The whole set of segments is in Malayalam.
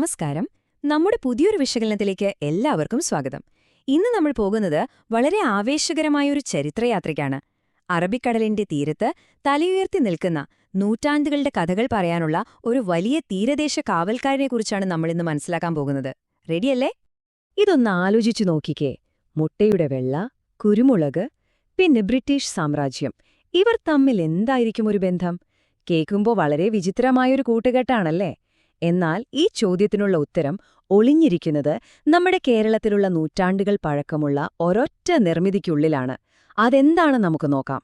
നമസ്കാരം. നമ്മുടെ പുതിയൊരു വിശകലനത്തിലേക്ക് എല്ലാവർക്കും സ്വാഗതം. ഇന്ന് നമ്മൾ പോകുന്നത് വളരെ ആവേശകരമായൊരു ചരിത്രയാത്രയ്ക്കാണ്. അറബിക്കടലിന്റെ തീരത്ത് തലയുയർത്തി നിൽക്കുന്ന നൂറ്റാണ്ടുകളുടെ കഥകൾ പറയാനുള്ള ഒരു വലിയ തീരദേശ കാവൽക്കാരനെക്കുറിച്ചാണ് നമ്മളിന്ന് മനസ്സിലാക്കാൻ പോകുന്നത്. റെഡിയല്ലേ? ഇതൊന്ന് ആലോചിച്ചു നോക്കിക്കേ. മുട്ടയുടെ വെള്ള, കുരുമുളക്, പിന്നെ ബ്രിട്ടീഷ് സാമ്രാജ്യം. ഇവർ തമ്മിൽ എന്തായിരിക്കും ഒരു ബന്ധം? കേൾക്കുമ്പോൾ വളരെ വിചിത്രമായൊരു കൂട്ടുകെട്ടാണല്ലേ? എന്നാൽ ഈ ചോദ്യത്തിനുള്ള ഉത്തരം ഒളിഞ്ഞിരിക്കുന്നത് നമ്മുടെ കേരളത്തിലുള്ള നൂറ്റാണ്ടുകൾ പഴക്കമുള്ള ഒരൊറ്റ നിർമ്മിതിക്കുള്ളിലാണ്. അതെന്താണ് നമുക്ക് നോക്കാം.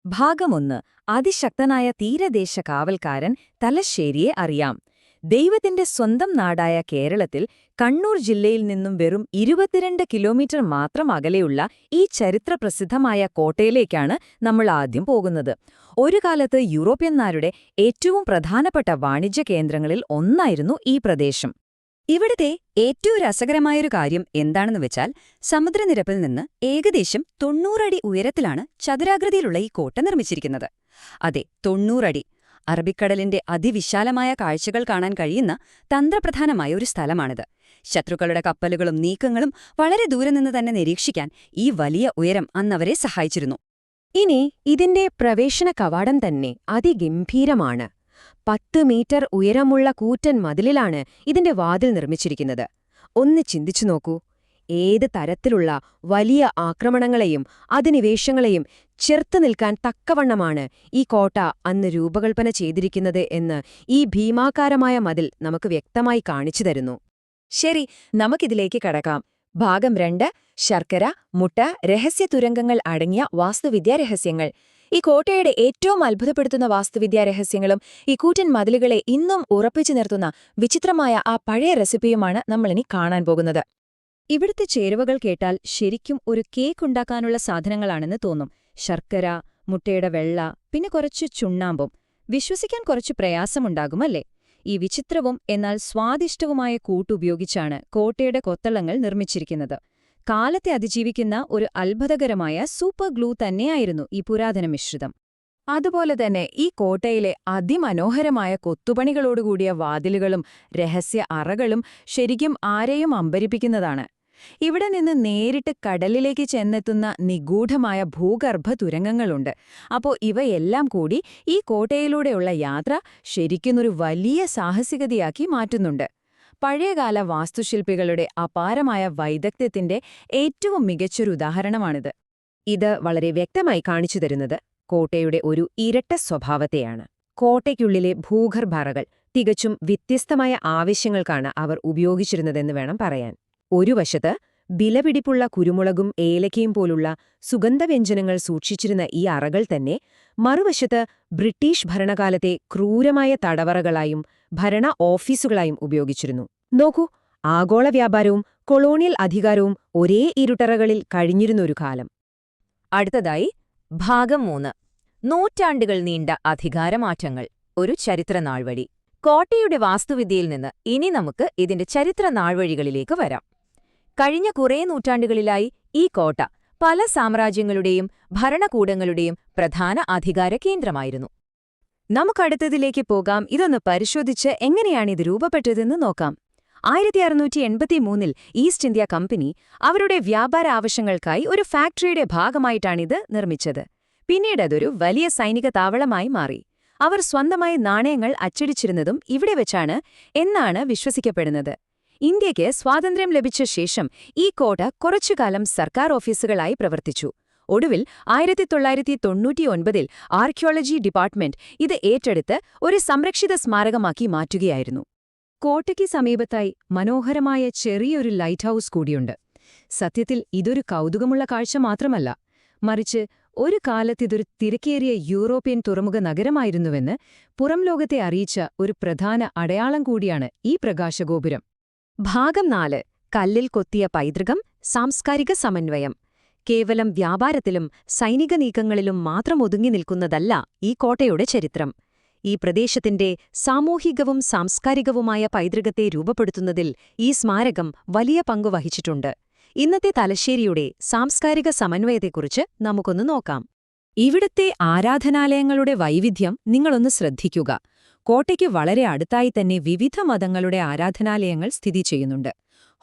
ഭാഗം 1. അതിശക്തനായ തീരദേശ കാവൽക്കാരൻ തലശ്ശേരിയെ അറിയാം. ദൈവത്തിന്റെ സ്വന്തം നാടായ കേരളത്തിൽ കണ്ണൂർ ജില്ലയിൽ നിന്നും വെറും 22 കിലോമീറ്റർ മാത്രം അകലെയുള്ള ഈ ചരിത്രപ്രസിദ്ധമായ കോട്ടയിലേക്കാണ് നമ്മൾ ആദ്യം പോകുന്നത്. ഒരു കാലത്ത് യൂറോപ്യന്മാരുടെ ഏറ്റവും പ്രധാനപ്പെട്ട വാണിജ്യ കേന്ദ്രങ്ങളിൽ ഒന്നായിരുന്നു ഈ പ്രദേശം. ഇവിടുത്തെ ഏറ്റവും രസകരമായൊരു കാര്യം എന്താണെന്ന് വെച്ചാൽ, സമുദ്രനിരപ്പിൽ നിന്ന് ഏകദേശം 90 അടി ഉയരത്തിലാണ് ചതുരാകൃതിയിലുള്ള ഈ കോട്ട നിർമ്മിച്ചിരിക്കുന്നത്. അതെ, 90 അടി. അറബിക്കടലിന്റെ അതിവിശാലമായ കാഴ്ചകൾ കാണാൻ കഴിയുന്ന തന്ത്രപ്രധാനമായ ഒരു സ്ഥലമാണിത്. ശത്രുക്കളുടെ കപ്പലുകളും നീക്കങ്ങളും വളരെ ദൂരെ നിന്ന് തന്നെ നിരീക്ഷിക്കാൻ ഈ വലിയ ഉയരം അന്നവരെ സഹായിച്ചിരുന്നു. ഇനി ഇതിന്റെ പ്രവേശന കവാടം തന്നെ അതിഗംഭീരമാണ്. 10 മീറ്റർ ഉയരമുള്ള കൂറ്റൻ മതിലിലാണ് ഇതിന്റെ വാതിൽ നിർമ്മിച്ചിരിക്കുന്നത്. ഒന്ന് ചിന്തിച്ചു നോക്കൂ. ഏത് തരത്തിലുള്ള വലിയ ആക്രമണങ്ങളെയും അധിനിവേശങ്ങളെയും ചെറുത്തു നിൽക്കാൻ തക്കവണ്ണമാണ് ഈ കോട്ട അന്ന് രൂപകൽപ്പന ചെയ്തിരിക്കുന്നത് എന്ന് ഈ ഭീമാകാരമായ മതിൽ നമുക്ക് വ്യക്തമായി കാണിച്ചു തരുന്നു. ശരി, നമുക്കിതിലേക്ക് കടക്കാം. ഭാഗം 2. ശർക്കര, മുട്ട, രഹസ്യ തുരങ്കങ്ങൾ അടങ്ങിയ വാസ്തുവിദ്യാ രഹസ്യങ്ങൾ. ഈ കോട്ടയുടെ ഏറ്റവും അത്ഭുതപ്പെടുത്തുന്ന വാസ്തുവിദ്യാ രഹസ്യങ്ങളും ഈ കൂറ്റൻ മതിലുകളെ ഇന്നും ഉറപ്പിച്ചു നിർത്തുന്ന വിചിത്രമായ ആ പഴയ റെസിപ്പിയുമാണ് നമ്മളിനി കാണാൻ പോകുന്നത്. ഇവിടുത്തെ ചേരുവകൾ കേട്ടാൽ ശരിക്കും ഒരു കേക്ക് ഉണ്ടാക്കാനുള്ള സാധനങ്ങളാണെന്ന് തോന്നും. ശർക്കര, മുട്ടയുടെ വെള്ള, പിന്നെ കുറച്ച് ചുണ്ണാമ്പും. വിശ്വസിക്കാൻ കുറച്ച് പ്രയാസമുണ്ടാകുമല്ലേ? ഈ വിചിത്രവും എന്നാൽ സ്വാദിഷ്ടവുമായ കൂട്ടുപയോഗിച്ചാണ് കോട്ടയുടെ കൊത്തളങ്ങൾ നിർമ്മിച്ചിരിക്കുന്നത്. കാലത്തെ അതിജീവിക്കുന്ന ഒരു അത്ഭുതകരമായ സൂപ്പർ ഗ്ലൂ തന്നെയായിരുന്നു ഈ പുരാതന മിശ്രിതം. അതുപോലെ തന്നെ ഈ കോട്ടയിലെ അതിമനോഹരമായ കൊത്തുപണികളോടുകൂടിയ വാതിലുകളും രഹസ്യ അറകളും ശരിക്കും ആരെയും അമ്പരിപ്പിക്കുന്നതാണ്. ഇവിടെ നിന്ന് നേരിട്ട് കടലിലേക്ക് ചെന്നെത്തുന്ന നിഗൂഢമായ ഭൂഗർഭ തുരങ്കങ്ങളുണ്ട്. അപ്പോൾ ഇവയെല്ലാം കൂടി ഈ കോട്ടയിലൂടെയുള്ള യാത്ര ശരിക്കുന്നൊരു വലിയ സാഹസികതയാക്കി മാറ്റുന്നുണ്ട്. പഴയകാല വാസ്തുശില്പികളുടെ അപാരമായ വൈദഗ്ധ്യത്തിന്റെ ഏറ്റവും മികച്ചൊരു ഉദാഹരണമാണിത്. ഇത് വളരെ വ്യക്തമായി കാണിച്ചു തരുന്നത് കോട്ടയുടെ ഒരു ഇരട്ട സ്വഭാവത്തെയാണ്. കോട്ടയ്ക്കുള്ളിലെ ഭൂഗർഭറകൾ തികച്ചും വ്യത്യസ്തമായ ആവശ്യങ്ങൾക്കാണ് അവർ ഉപയോഗിച്ചിരുന്നതെന്ന് വേണം പറയാൻ. ഒരു വശത്ത് വിലപിടിപ്പുള്ള കുരുമുളകും ഏലക്കയും പോലുള്ള സുഗന്ധവ്യഞ്ജനങ്ങൾ സൂക്ഷിച്ചിരുന്ന ഈ അറകൾ തന്നെ മറുവശത്ത് ബ്രിട്ടീഷ് ഭരണകാലത്തെ ക്രൂരമായ തടവറകളായും ഭരണ ഓഫീസുകളായും ഉപയോഗിച്ചിരുന്നു. നോക്കൂ, ആഗോള വ്യാപാരവും കൊളോണിയൽ അധികാരവും ഒരേ ഇരുട്ടറകളിൽ കഴിഞ്ഞിരുന്നൊരു കാലം. അടുത്തതായി ഭാഗം 3. നൂറ്റാണ്ടുകൾ നീണ്ട അധികാരമാറ്റങ്ങൾ. ഒരു ചരിത്ര നാൾവഴി. കോട്ടയുടെ വാസ്തുവിദ്യയിൽ നിന്ന് ഇനി നമുക്ക് ഇതിന്റെ ചരിത്ര നാൾവഴികളിലേക്ക് വരാം. കഴിഞ്ഞ കുറേ നൂറ്റാണ്ടുകളിലായി ഈ കോട്ട പല സാമ്രാജ്യങ്ങളുടെയും ഭരണകൂടങ്ങളുടെയും പ്രധാന അധികാര കേന്ദ്രമായിരുന്നു. നമുക്കടുത്തതിലേക്ക് പോകാം. ഇതൊന്ന് പരിശോധിച്ച് എങ്ങനെയാണിത് രൂപപ്പെട്ടതെന്ന് നോക്കാം. 1683 ഈസ്റ്റ് ഇന്ത്യ കമ്പനി അവരുടെ വ്യാപാര ആവശ്യങ്ങൾക്കായി ഒരു ഫാക്ടറിയുടെ ഭാഗമായിട്ടാണിത് നിർമ്മിച്ചത്. പിന്നീട് അതൊരു വലിയ സൈനിക താവളമായി മാറി. അവർ സ്വന്തമായി നാണയങ്ങൾ അച്ചടിച്ചിരുന്നതും ഇവിടെ വെച്ചാണ് എന്നാണ് വിശ്വസിക്കപ്പെടുന്നത്. ഇന്ത്യയ്ക്ക് സ്വാതന്ത്ര്യം ലഭിച്ച ശേഷം ഈ കോട്ട കുറച്ചുകാലം സർക്കാർ ഓഫീസുകളായി പ്രവർത്തിച്ചു. ഒടുവിൽ 1999 ആർക്കിയോളജി ഡിപ്പാർട്ട്മെന്റ് ഇത് ഏറ്റെടുത്ത് ഒരു സംരക്ഷിത സ്മാരകമാക്കി മാറ്റുകയായിരുന്നു. കോട്ടയ്ക്ക് സമീപത്തായി മനോഹരമായ ചെറിയൊരു ലൈറ്റ് ഹൗസ് കൂടിയുണ്ട്. സത്യത്തിൽ ഇതൊരു കൗതുകമുള്ള കാഴ്ച മാത്രമല്ല, മറിച്ച് ഒരു കാലത്തിതൊരു തിരക്കേറിയ യൂറോപ്യൻ തുറമുഖ നഗരമായിരുന്നുവെന്ന് പുറം ലോകത്തെ അറിയിച്ച ഒരു പ്രധാന അടയാളം കൂടിയാണ് ഈ പ്രകാശഗോപുരം. ഭാഗം 4. കല്ലിൽ കൊത്തിയ പൈതൃകം, സാംസ്കാരിക സമന്വയം. കേവലം വ്യാപാരത്തിലും സൈനിക നീക്കങ്ങളിലും മാത്രം ഒതുങ്ങി നിൽക്കുന്നതല്ല ഈ കോട്ടയുടെ ചരിത്രം. ഈ പ്രദേശത്തിന്റെ സാമൂഹികവും സാംസ്കാരികവുമായ പൈതൃകത്തെ രൂപപ്പെടുത്തുന്നതിൽ ഈ സ്മാരകം വലിയ പങ്കു വഹിച്ചിട്ടുണ്ട്. ഇന്നത്തെ തലശ്ശേരിയുടെ സാംസ്കാരിക സമന്വയത്തെക്കുറിച്ച് നമുക്കൊന്ന് നോക്കാം. ഇവിടുത്തെ ആരാധനാലയങ്ങളുടെ വൈവിധ്യം നിങ്ങളൊന്ന് ശ്രദ്ധിക്കുക. കോട്ടയ്ക്ക് വളരെ അടുത്തായി തന്നെ വിവിധ മതങ്ങളുടെ ആരാധനാലയങ്ങൾ സ്ഥിതി ചെയ്യുന്നുണ്ട്.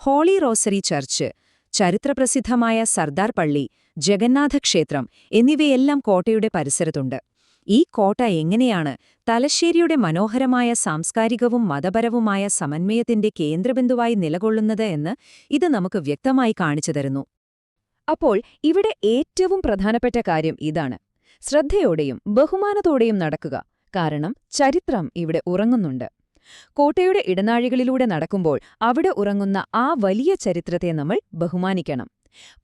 ഹോളി റോസറി ചർച്ച്, ചരിത്രപ്രസിദ്ധമായ സർദാർ പള്ളി, ജഗന്നാഥ ക്ഷേത്രം എന്നിവയെല്ലാം കോട്ടയുടെ പരിസരത്തുണ്ട്. ഈ കോട്ട എങ്ങനെയാണ് തലശ്ശേരിയുടെ മനോഹരമായ സാംസ്കാരികവും മതപരവുമായ സമന്വയത്തിന്റെ കേന്ദ്രബിന്ദുവായി നിലകൊള്ളുന്നത് എന്ന് ഇത് നമുക്ക് വ്യക്തമായി കാണിച്ചു തരുന്നു. അപ്പോൾ ഇവിടെ ഏറ്റവും പ്രധാനപ്പെട്ട കാര്യം ഇതാണ്: ശ്രദ്ധയോടെയും ബഹുമാനത്തോടെയും നടക്കുക. കാരണം ചരിത്രം ഇവിടെ ഉറങ്ങുന്നുണ്ട്. കോട്ടയുടെ ഇടനാഴികളിലൂടെ നടക്കുമ്പോൾ അവിടെ ഉറങ്ങുന്ന ആ വലിയ ചരിത്രത്തെ നമ്മൾ ബഹുമാനിക്കണം.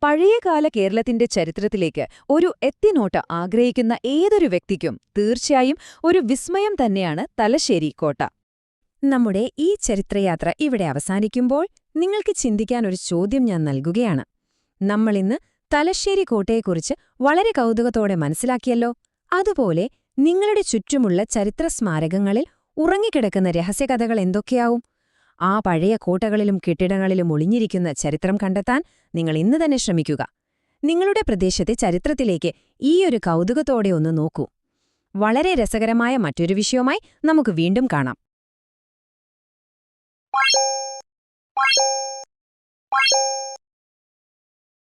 പഴയകാല കേരളത്തിന്റെ ചരിത്രത്തിലേക്ക് ഒരു എത്തിനോട്ട് ആഗ്രഹിക്കുന്ന ഏതൊരു വ്യക്തിക്കും തീർച്ചയായും ഒരു വിസ്മയം തന്നെയാണ് തലശ്ശേരി കോട്ട. നമ്മുടെ ഈ ചരിത്രയാത്ര ഇവിടെ അവസാനിക്കുമ്പോൾ നിങ്ങൾക്ക് ചിന്തിക്കാൻ ഒരു ചോദ്യം ഞാൻ നൽകുകയാണ്. നമ്മളിന്ന് തലശ്ശേരി കോട്ടയെക്കുറിച്ച് വളരെ കൗതുകത്തോടെ മനസ്സിലാക്കിയല്ലോ. അതുപോലെ നിങ്ങളുടെ ചുറ്റുമുള്ള ചരിത്ര സ്മാരകങ്ങളിൽ ഉറങ്ങിക്കിടക്കുന്ന രഹസ്യകഥകൾ എന്തൊക്കെയാവും? ആ പഴയ കോട്ടകളിലും കെട്ടിടങ്ങളിലും ഒളിഞ്ഞിരിക്കുന്ന ചരിത്രം കണ്ടെത്താൻ നിങ്ങൾ ഇന്ന് തന്നെ ശ്രമിക്കുക. നിങ്ങളുടെ പ്രദേശത്തെ ചരിത്രത്തിലേക്ക് ഈയൊരു കൗതുകത്തോടെ ഒന്ന് നോക്കൂ. വളരെ രസകരമായ മറ്റൊരു വിഷയവുമായി നമുക്ക് വീണ്ടും കാണാം.